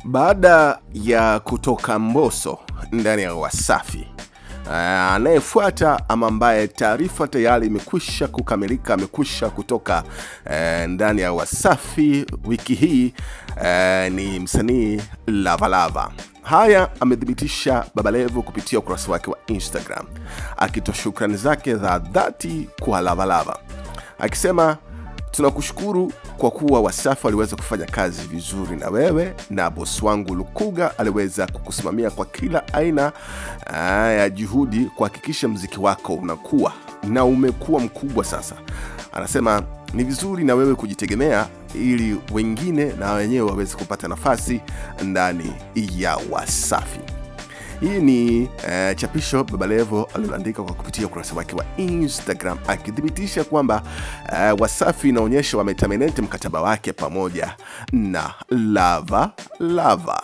Baada ya kutoka Mbosso ndani ya Wasafi, anayefuata ama ambaye taarifa tayari imekwisha kukamilika, amekwisha kutoka ndani ya Wasafi wiki hii, ni msanii Lavalava. Haya amedhibitisha Baba Levo kupitia ukurasa wake wa Instagram, akitoa shukrani zake za dhati kwa Lavalava, akisema tunakushukuru kwa kuwa Wasafi aliweza kufanya kazi vizuri na wewe, na boss wangu Lukuga aliweza kukusimamia kwa kila aina ya juhudi kuhakikisha muziki wako unakuwa na umekuwa mkubwa sasa. Anasema ni vizuri na wewe kujitegemea ili wengine na wenyewe waweze kupata nafasi ndani ya Wasafi. Hii ni chapisho Baba Levo aliandika kwa kupitia ukurasa wake wa Instagram, akidhibitisha kwamba Wasafi inaonyesha wameterminate mkataba wake pamoja na Lavalava.